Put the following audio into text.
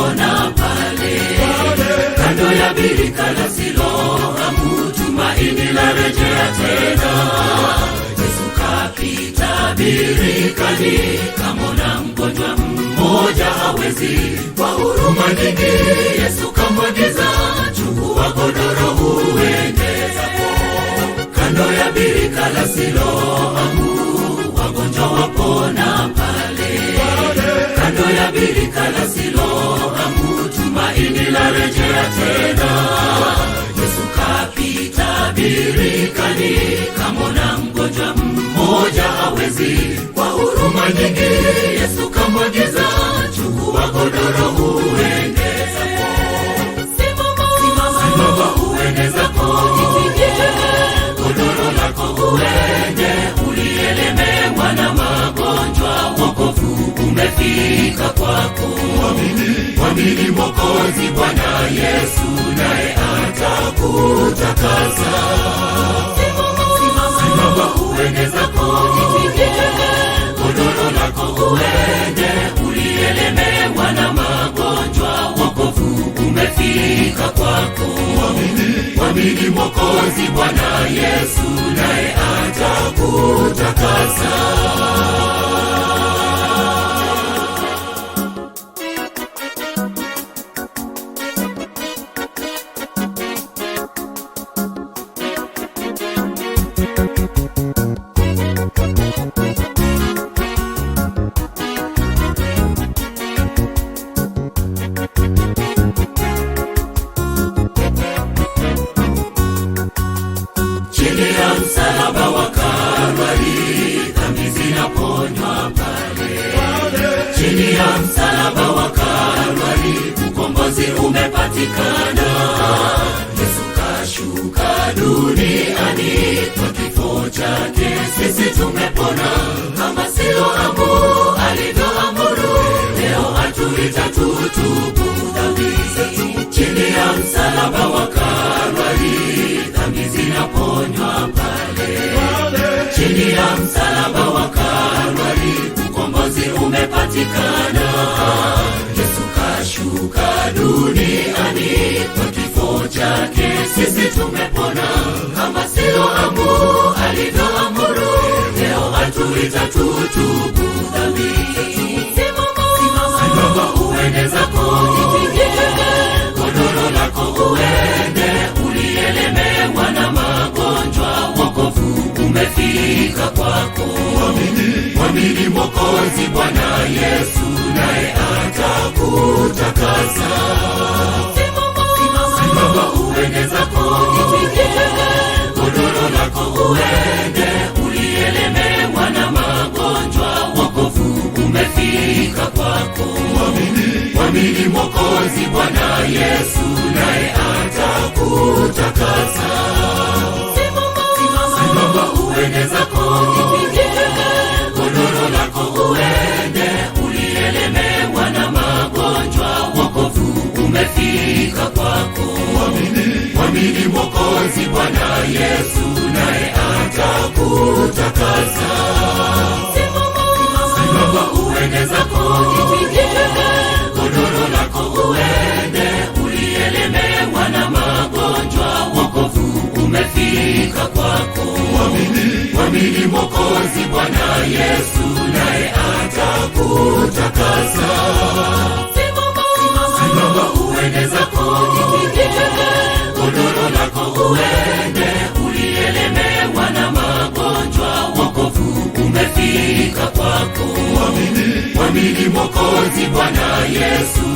wapona pale kando ya birika la Siloamu, tumaini la rejea tena. Yesu kapita birikani, kamwona mgonjwa mmoja hawezi. Kwa huruma nyingi Yesu kamwagiza, chukua godoro uende zako. Kando ya birika la Siloamu, wagonjwa wapona pale kando ya birika la Siloamu, tumaini la rejea tena. Yesu kapita birikani, kamwona mgonjwa mmoja hawezi. Kwa huruma nyingi Yesu kamwagiza, chukua godoro uende zako. Simama uende zako, jitie godoro lako uende. Ulielemewa na magonjwa, wokovu umefika kwako. Mwamini Mwokozi Bwana Yesu, naye atakutakasa. Simama uende zako, jitie godoro lako uende. Ulielemewa na magonjwa, wokovu umefika kwako. Mwamini Mwokozi Bwana Yesu, naye atakutakasa. Chini ya msalaba wa Kalvari, dhambi zinaponywa pale. Chini ya msalaba wa Kalvari, ukombozi umepatikana. Yesu kashuka duniani, kwa kifo chake sisi tumepona. Kama Siloamu alivyoamuru, leo atuita tutubu dhambi. Chini ya msalaba wa Kalvari, dhambi zinaponywa pale. Chini ya msalaba wa Kalvari, ukombozi umepatikana. Yesu kashuka duniani, kwa kifo chake sisi tumepona. Kama Siloamu alivyoamuru, leo atuita tutubu dhambi. Simama uende zako, jitie godoro lako uende. Ulielemewa na magonjwa, wokovu umefika kwako. Mwamini Mwokozi Bwana Yesu, naye atakutakasa. Simama uende zako, jitie godoro lako uende. Ulielemewa na magonjwa, wokovu umefika kwako. Mwamini Mwokozi Bwana Yesu, naye atakutakasa. Simama uende zako, jitie godoro lako uende. Ulielemewa na magonjwa, wokovu umefika kwako. Mwamini Mwokozi Bwana Yesu, naye atakutakasa. Simama uende zako, jitie godoro lako uende. Ulielemewa na magonjwa, wokovu umefika kwako. Mwamini Mwokozi Bwana Yesu, naye atakutakasa. Simama uende zako, jitie godoro lako uende. Ulielemewa na magonjwa, wokovu umefika kwako. Mwamini Mwokozi Bwana Yesu,